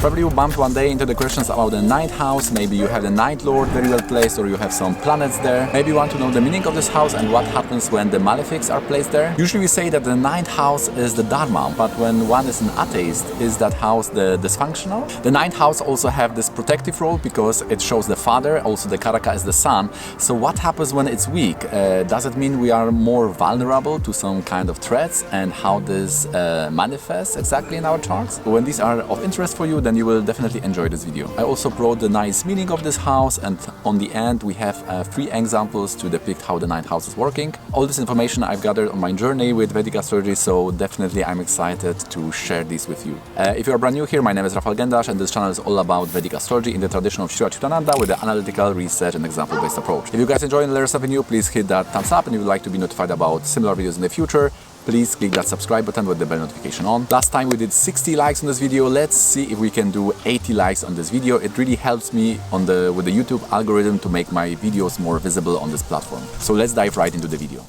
Probably you bumped one day into the questions about the ninth house. Maybe you have the ninth lord very well placed, or you have some planets there. Maybe you want to know the meaning of this house and what happens when the malefics are placed there. Usually we say that the ninth house is the dharma, but when one is an atheist, is that house the dysfunctional? The ninth house also have this protective role because it shows the father, also the karaka is the son. So what happens when it's weak? Does it mean we are more vulnerable to some kind of threats, and how this manifests exactly in our charts? When these are of interest for you, then you will definitely enjoy this video. I also brought the nice meaning of this house, and on the end we have 3 examples to depict how the ninth house is working. All this information I've gathered on my journey with Vedic Astrology, so definitely I'm excited to share this with you. If you are brand new here, my name is rgendarz, and this channel is all about Vedic Astrology in the tradition of Shapiro with the analytical, research and example-based approach. If you guys enjoy and learn something new, please hit that thumbs up, and if you'd like to be notified about similar videos in the future, please click that subscribe button with the bell notification on. Last time we did 60 likes on this video. Let's see if we can do 80 likes on this video. It really helps me with the YouTube algorithm to make my videos more visible on this platform. So let's dive right into the video.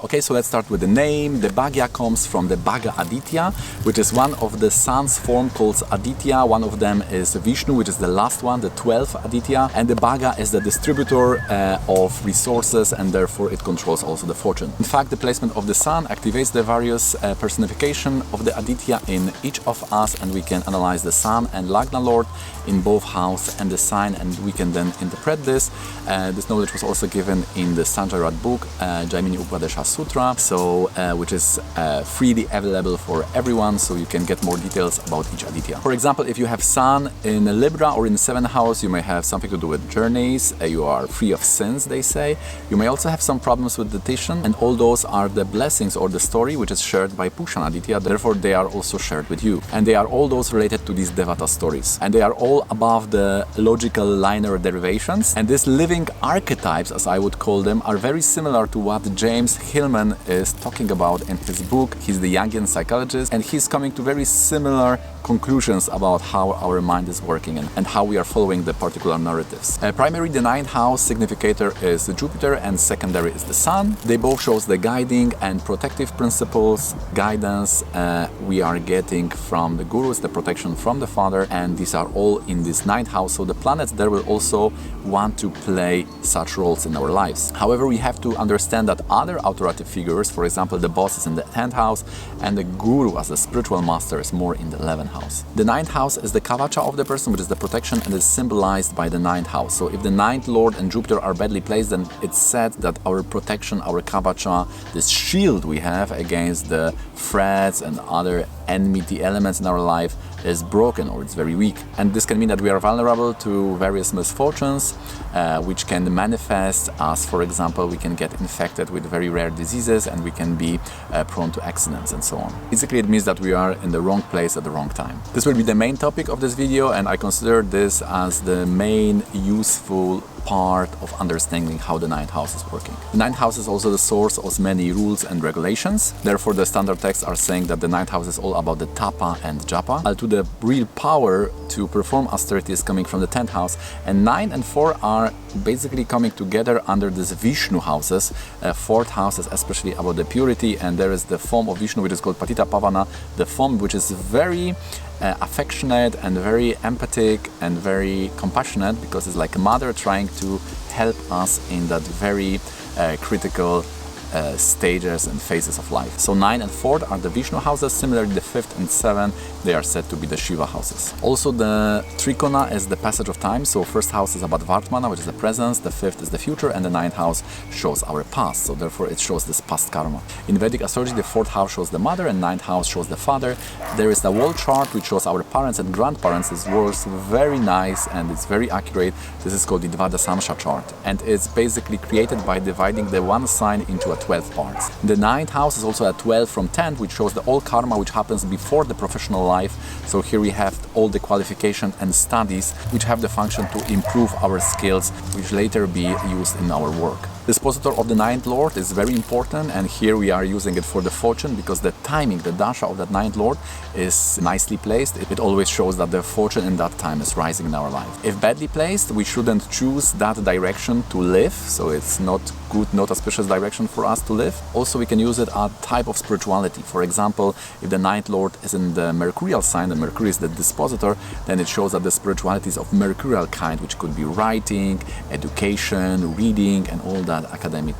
Okay, so let's start with the name. The Bhagya comes from the Bhaga Aditya, which is one of the sun's form called Aditya. One of them is Vishnu, which is the last one, the 12th Aditya. And the Bhaga is the distributor of resources, and therefore it controls also the fortune. In fact, the placement of the sun activates the various personification of the Aditya in each of us, and we can analyze the sun and Lagna Lord in both house and the sign, and we can then interpret this. This knowledge was also given in the Sanjarat book, Jaimini Upadesha Sutra, so which is freely available for everyone, so you can get more details about each Aditya. For example, if you have Sun in Libra or in the 7th house, you may have something to do with journeys. You are free of sins, they say. You may also have some problems with dietitian, and all those are the blessings or the story which is shared by Pushan Aditya, therefore they are also shared with you. And they are all those related to these Devata stories. And they are all above the logical linear derivations. And these living archetypes, as I would call them, are very similar to what James Hillman is talking about in his book. He's the Jungian psychologist, and he's coming to very similar conclusions about how our mind is working and how we are following the particular narratives. Primary, the 9th house significator is Jupiter, and secondary is the Sun. They both shows the guiding and protective principles, guidance we are getting from the gurus, the protection from the father, and these are all in this 9th house. So the planets there will also want to play such roles in our lives. However, we have to understand that other authoritative figures, for example, the boss is in the 10th house, and the guru as a spiritual master is more in the 11th house. The 9th house is the kavacha of the person, which is the protection, and is symbolized by the 9th house. So if the 9th lord and Jupiter are badly placed, then it's said that our protection, our kavacha, this shield we have against the threats and other enmity elements in our life is broken, or it's very weak. And this can mean that we are vulnerable to various misfortunes which can manifest as, for example, we can get infected with very rare diseases, and we can be prone to accidents and so on. Basically, it means that we are in the wrong place at the wrong time. This will be the main topic of this video, and I consider this as the main useful part of understanding how the 9th house is working. The 9th house is also the source of many rules and regulations. Therefore, the standard texts are saying that the 9th house is all about the tapa and japa. To the real power to perform austerity is coming from the 10th house, and 9 and 4 are basically coming together under this Vishnu houses. 4th house is especially about the purity, and there is the form of Vishnu which is called Patita Pavana, the form which is very affectionate and very empathic and very compassionate, because it's like a mother trying to help us in that very critical stages and phases of life. So 9 and 4 are the Vishnu houses. Similarly, the 5th and 7th, they are said to be the Shiva houses. Also, the Trikona is the passage of time. So 1st house is about Vartmana, which is the presence, the 5th is the future, and the 9th house shows our past. So therefore, it shows this past karma. In Vedic astrology, the 4th house shows the mother and 9th house shows the father. There is the wall chart which shows our parents and grandparents. It works very nice and it's very accurate. This is called the vada samsha chart, and it's basically created by dividing the one sign into a 12 parts. The 9th house is also a 12 from 10, which shows the all karma which happens before the professional life. So here we have all the qualification and studies which have the function to improve our skills, which later be used in our work. Dispositor of the ninth lord is very important, and here we are using it for the fortune because the timing, the dasha of that ninth lord is nicely placed. It always shows that the fortune in that time is rising in our life. If badly placed, we shouldn't choose that direction to live, so it's not good, not auspicious direction for us to live. Also, we can use it as a type of spirituality. For example, if the ninth lord is in the mercurial sign, and Mercury is the dispositor, then it shows that the spirituality is of mercurial kind, which could be writing, education, reading, and all that academic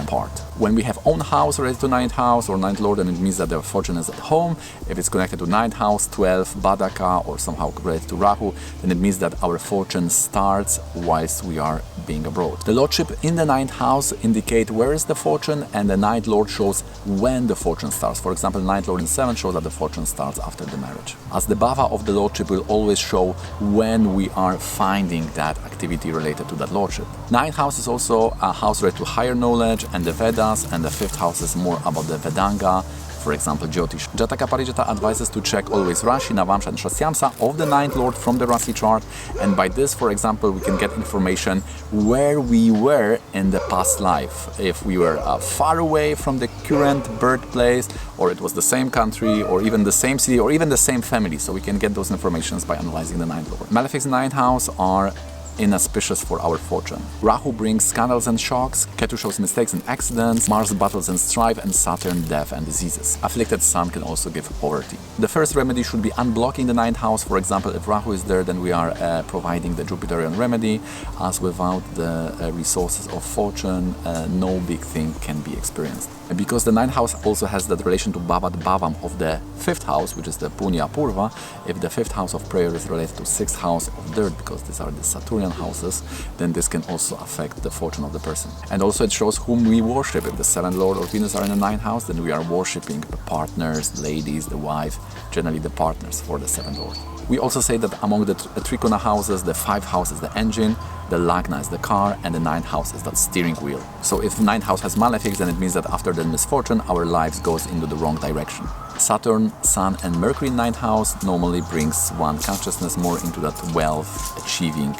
part. When we have own house related to ninth house or ninth lord, then it means that the fortune is at home. If it's connected to ninth house, 12, Badaka, or somehow related to Rahu, then it means that our fortune starts whilst we are being abroad. The lordship in the ninth house indicate where is the fortune, and the ninth lord shows when the fortune starts. For example, ninth lord in 7 shows that the fortune starts after the marriage. As the bhava of the lordship will always show when we are finding that activity related to that lordship. Ninth house is also a house related to higher knowledge and the Vedas, and the 5th house is more about the Vedanga, for example, jyotish. Jataka Parijata advises to check always Rashi, Navamsha and Shasyamsa of the ninth lord from the Rasi chart, and by this, for example, we can get information where we were in the past life. If we were far away from the current birthplace, or it was the same country, or even the same city, or even the same family. So we can get those informations by analyzing the ninth lord. Malefics in ninth house are inauspicious for our fortune. Rahu brings scandals and shocks, Ketu shows mistakes and accidents, Mars battles and strife, and Saturn death and diseases. Afflicted sun can also give poverty. The first remedy should be unblocking the ninth house. For example, if Rahu is there, then we are providing the Jupiterian remedy, as without the resources of fortune, no big thing can be experienced. And because the ninth house also has that relation to Bhavat Bhavam of the 5th house, which is the Punya Purva, if the 5th house of prayer is related to 6th house of dirt, because these are the Saturnian houses, then this can also affect the fortune of the person. And also it shows whom we worship. If the 7th lord or Venus are in the 9th house, then we are worshipping the partners, ladies, the wife, generally the partners for the 7th lord. We also say that among the Trikona houses, the 5th house is the engine, the Lagna is the car, and the 9th house is that steering wheel. So if 9th house has malefics, then it means that after the misfortune, our lives goes into the wrong direction. Saturn, Sun, and Mercury in 9th house normally brings one consciousness more into that wealth-achieving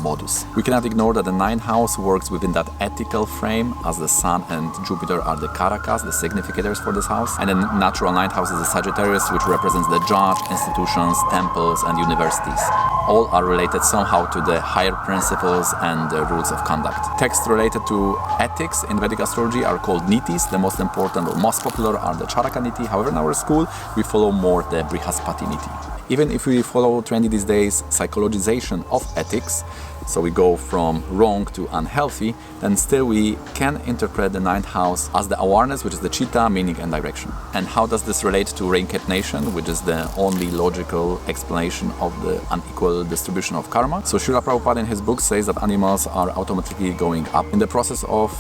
modus. We cannot ignore that the 9th house works within that ethical frame, as the Sun and Jupiter are the karakas, the significators for this house, and the natural 9th house is the Sagittarius, which represents the judge, institutions, temples, and universities. All are related somehow to the higher principles and the rules of conduct. Texts related to ethics in Vedic astrology are called nithis. The most important or most popular are the Charaka Niti. However, in our school, we follow more the Brihaspati Niti. Even if we follow trendy these days psychologization of ethics, so we go from wrong to unhealthy, then still we can interpret the 9th house as the awareness, which is the chitta, meaning and direction. And how does this relate to reincarnation, which is the only logical explanation of the unequal distribution of karma? So Srila Prabhupada in his book says that animals are automatically going up in the process of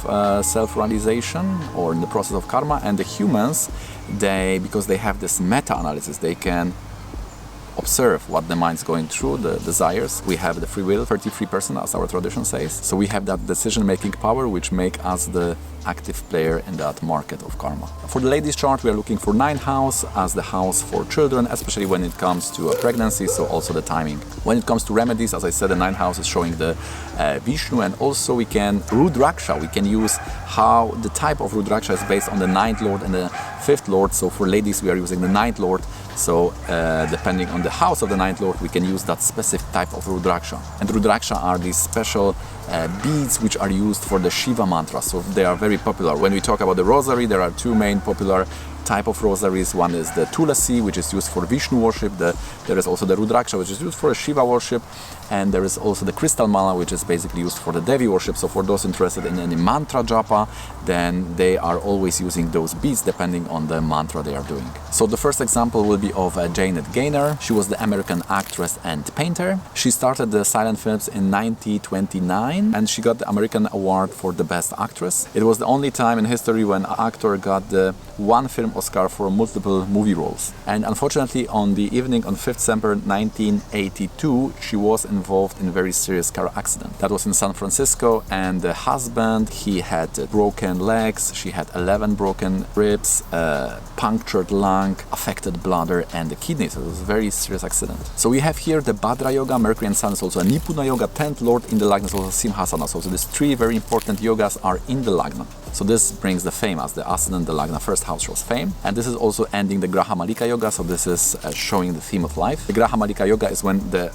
self-realization or in the process of karma, and the humans, because they have this meta-analysis, they can observe what the mind's going through, the desires. We have the free will, 33%, as our tradition says. So we have that decision-making power, which make us the active player in that market of karma. For the ladies chart, we are looking for 9th house as the house for children, especially when it comes to a pregnancy, so also the timing. When it comes to remedies, as I said, the 9th house is showing the Vishnu, and also we can Rudraksha. We can use how the type of Rudraksha is based on the 9th lord and the 5th lord. So for ladies, we are using the 9th lord. So depending on the house of the 9th lord, we can use that specific type of Rudraksha. And Rudraksha are these special beads which are used for the Shiva mantra. So they are very popular. When we talk about the rosary, there are 2 main popular type of rosaries. One is the Tulasi, which is used for Vishnu worship. There is also the Rudraksha, which is used for Shiva worship. And there is also the crystal mala, which is basically used for the Devi worship. So for those interested in any mantra japa, then they are always using those beads depending on the mantra they are doing. So the first example will be of Gaynor. She was the American actress and painter. She started the silent films in 1929, and she got the American award for the best actress. It was the only time in history when an actor got the one film Lifetime Oscar for multiple movie roles. And unfortunately, on the evening on 5th December 1982, she was involved in a very serious car accident. That was in San Francisco, and the husband, he had broken legs, she had 11 broken ribs, punctured lung, affected bladder and the kidneys. So it was a very serious accident. So we have here the Bhadra Yoga, Mercury and Sun is also a Nipuna Yoga, 10th Lord in the Lagna is also Simhasana. So these three very important yogas are in the Lagna. So this brings the fame as the ascendant, the Lagna first house shows fame. And this is also ending the Graha Malika Yoga, so this is showing the theme of life. The Graha Malika Yoga is when the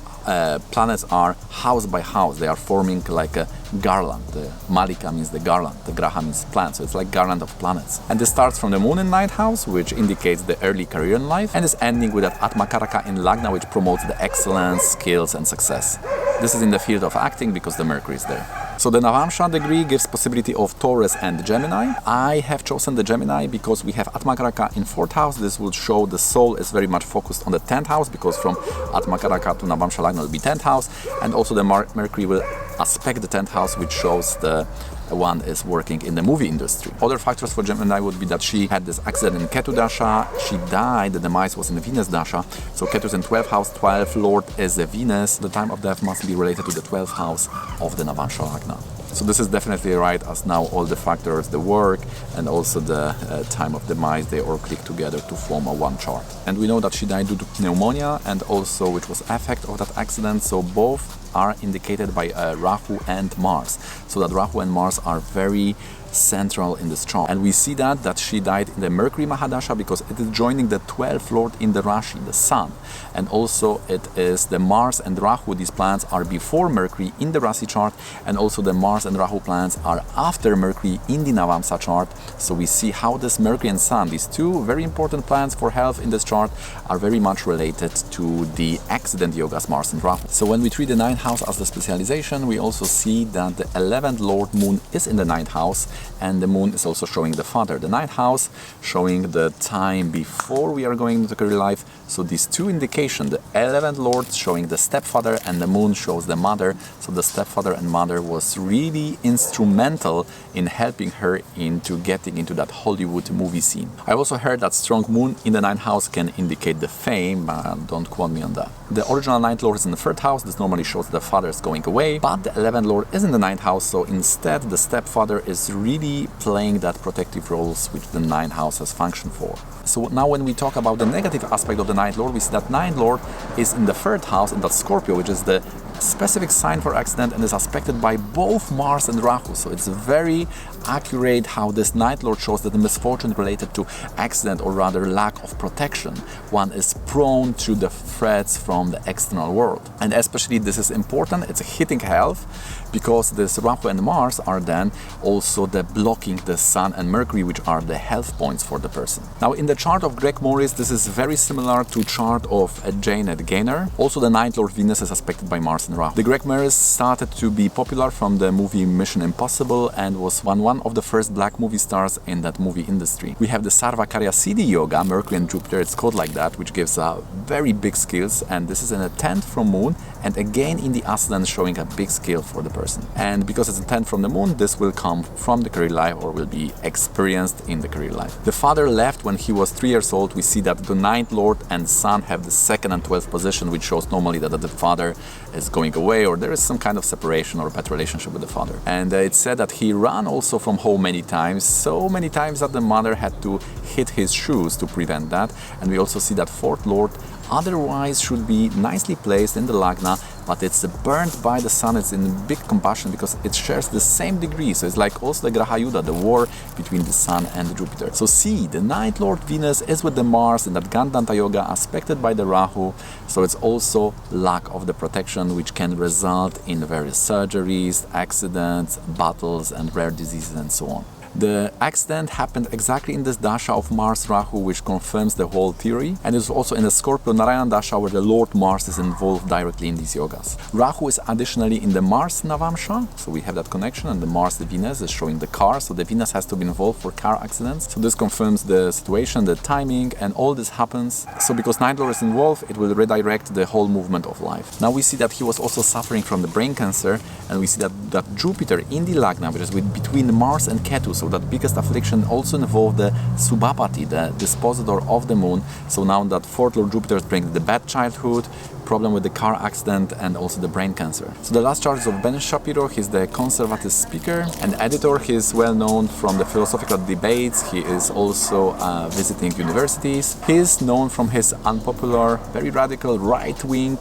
planets are house by house, they are forming like a garland. The Malika means the garland, the Graha means plant, so it's like garland of planets. And this starts from the moon in 9th house, which indicates the early career in life, and is ending with that Atmakaraka in Lagna, which promotes the excellence, skills and success. This is in the field of acting because the Mercury is there. So the Navamsha degree gives possibility of Taurus and Gemini. I have chosen the Gemini because we have Atmakaraka in 4th house. This will show the soul is very much focused on the 10th house, because from Atmakaraka to Navamsha Lagna will be 10th house, and also the Mercury will aspect the 10th house, which shows the one is working in the movie industry. Other factors for Gemini would be that she had this accident in Ketu Dasha, she died, the demise was in the Venus Dasha, so Ketu is in 12th house, 12th Lord is the Venus, the time of death must be related to the 12th house of the Navamsha Lagna. So this is definitely right, as now all the factors, the work and also the time of demise, they all click together to form a one chart. And we know that she died due to pneumonia, and also which was effect of that accident, so both are indicated by Rahu and Mars. So that Rahu and Mars are very central in this chart. And we see that she died in the Mercury Mahadasha because it is joining the 12th Lord in the Rashi, the Sun. And also it is the Mars and Rahu, these planets are before Mercury in the Rasi chart, and also the Mars and Rahu planets are after Mercury in the Navamsa chart. So we see how this Mercury and Sun, these two very important planets for health in this chart, are very much related to the accident yogas Mars and Rahu. So when we treat the 9th house as the specialization, we also see that the 11th Lord Moon is in the 9th house, and the moon is also showing the father. The 9th house showing the time before we are going into career life. So these two indications, the 11th Lord showing the stepfather and the moon shows the mother. So the stepfather and mother was really instrumental in helping her into getting into that Hollywood movie scene. I also heard that strong moon in the 9th house can indicate the fame, don't quote me on that. The original 9th Lord is in the 3rd house. This normally shows the father is going away, but the 11th Lord is in the 9th house, so instead the stepfather is really playing that protective roles which the 9th house has functioned for. So now when we talk about the negative aspect of the 9th Lord, we see that 9th Lord is in the 3rd house, in that Scorpio, which is the specific sign for accident and is aspected by both Mars and Rahu. So it's very accurate how this 9th Lord shows that the misfortune related to accident, or rather lack of protection, one is prone to the threats from the external world. And especially this is important, it's hitting health, because this Rahu and Mars are then also the blocking the Sun and Mercury, which are the health points for the person. Now in the chart of Greg Morris, this is very similar to chart of Jane at Gaynor. Also the 9th Lord Venus is aspected by Mars and Rahu. The Greg Morris started to be popular from the movie Mission Impossible and was one of the first black movie stars in that movie industry. We have the Sarvakarya Siddhi Yoga, Mercury and Jupiter, it's called like that, which gives very big skills, and this is in a 10th from moon, and again in the ascendant showing a big skill for the person. And because it's a 10th from the moon, this will come from the career life or will be experienced in the career life. The father left when he was 3 years old. We see that the 9th Lord and Sun have the 2nd and 12th position, which shows normally that the father is going away or there is some kind of separation or a bad relationship with the father. And it's said that he ran also from home many times, so many times that the mother had to hit his shoes to prevent that. And we also see that 4th Lord otherwise should be nicely placed in the Lagna, but it's burnt by the Sun. It's in big combustion because it shares the same degree. So it's like also the Graha Yuddha, the war between the Sun and the Jupiter. So see, the 9th Lord Venus is with the Mars in that Gandanta Yoga aspected by the Rahu. So it's also lack of the protection, which can result in various surgeries, accidents, battles and rare diseases and so on. The accident happened exactly in this dasha of Mars Rahu, which confirms the whole theory, and it's also in the Scorpio Narayan dasha where the Lord Mars is involved directly in these yogas. Rahu is additionally in the Mars Navamsha, so we have that connection, and the Mars, the Venus, is showing the car, so the Venus has to be involved for car accidents. So this confirms the situation, the timing, and all this happens. So because 9th Lord is involved, it will redirect the whole movement of life. Now we see that he was also suffering from the brain cancer, and we see that Jupiter in the Lagna, which is between Mars and Ketu, so So that biggest affliction also involved the subhapati, the dispositor of the moon. So now that fourth Lord Jupiter brings the bad childhood, problem with the car accident, and also the brain cancer. So the last chart is of Ben Shapiro. He's the conservative speaker and editor. He is well known from the philosophical debates. He is also visiting universities. He is known from his unpopular, very radical right-wing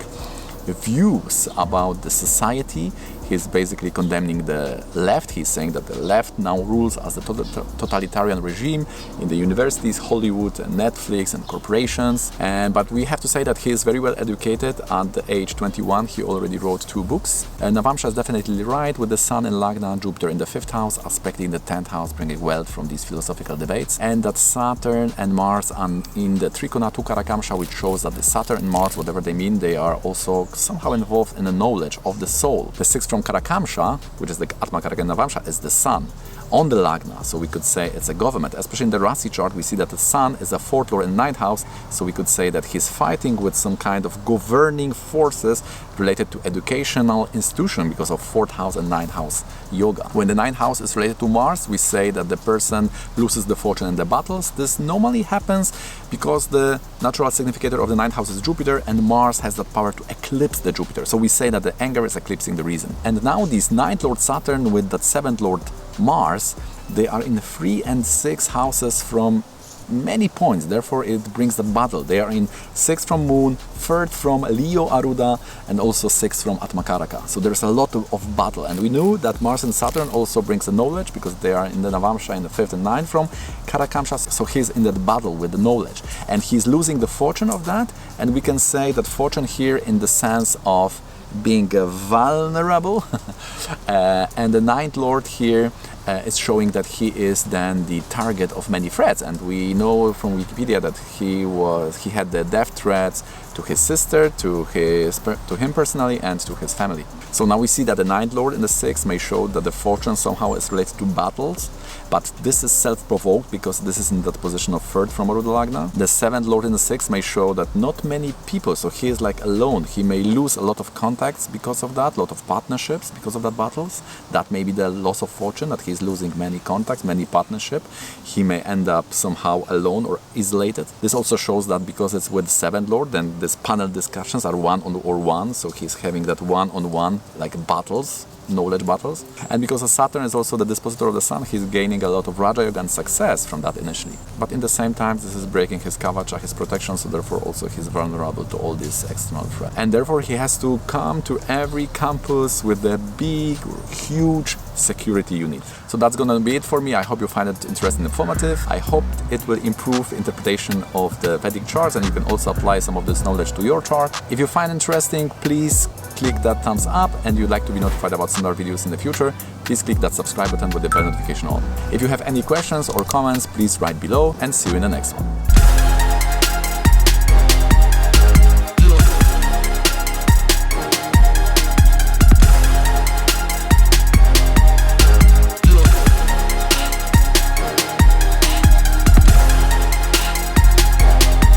views about the society. He's basically condemning the left. He's saying that the left now rules as a totalitarian regime in the universities, Hollywood, Netflix, and corporations. But we have to say that he is very well educated. At the age 21, he already wrote 2 books. Navamsha is definitely right, with the Sun in Lagna, Jupiter in the 5th house, aspecting the 10th house, bringing wealth from these philosophical debates. And that Saturn and Mars are in the Trikona Karakamsha, which shows that the Saturn and Mars, whatever they mean, they are also somehow involved in the knowledge of the soul. The 6th from Karakamsha, which is the Atma Karaka Navamsha, is the Sun on the Lagna, so we could say it's a government. Especially in the Rasi chart, we see that the Sun is a 4th lord in 9th house, so we could say that he's fighting with some kind of governing forces related to educational institution because of 4th house and 9th house yoga. When the 9th house is related to Mars, we say that the person loses the fortune in the battles. This normally happens because the natural significator of the 9th house is Jupiter, and Mars has the power to eclipse the Jupiter. So we say that the anger is eclipsing the reason. And now these 9th lord Saturn with that 7th lord Mars, they are in the 3 and 6 houses from many points, therefore it brings the battle. They are in 6th from Moon, 3rd from Leo Aruda, and also 6th from Atmakaraka. So there's a lot of battle, and we knew that Mars and Saturn also brings the knowledge because they are in the Navamsha in the 5th and 9th from Karakamsha, so he's in that battle with the knowledge, and he's losing the fortune of that. And we can say that fortune here in the sense of being vulnerable and the 9th lord here is showing that he is then the target of many threats, and we know from Wikipedia that he had the death threats to his sister, to him personally, and to his family. So now we see that the 9th lord in the 6th may show that the fortune somehow is related to battles, but this is self-provoked because this is in that position of 3rd from Aruda Lagna. The 7th lord in the 6th may show that not many people, so he is like alone. He may lose a lot of contacts because of that, a lot of partnerships because of that battles. That may be the loss of fortune, that he's losing many contacts, many partnership. He may end up somehow alone or isolated. This also shows that because it's with 7th lord, then these panel discussions are one-on-one, so he's having that one-on-one like battles, knowledge battles. And because the Saturn is also the dispositor of the Sun, he's gaining a lot of Raja Yoga and success from that initially. But in the same time, this is breaking his Kavacha, his protection, so therefore also he's vulnerable to all these external threats. And therefore he has to come to every campus with a big, huge security unit. So that's gonna be it for me. I hope you find it interesting and informative. I hope it will improve interpretation of the Vedic charts, and you can also apply some of this knowledge to your chart. If you find it interesting, please click that thumbs up, and you'd like to be notified about similar videos in the future, please click that subscribe button with the bell notification on. If you have any questions or comments, please write below, and see you in the next one.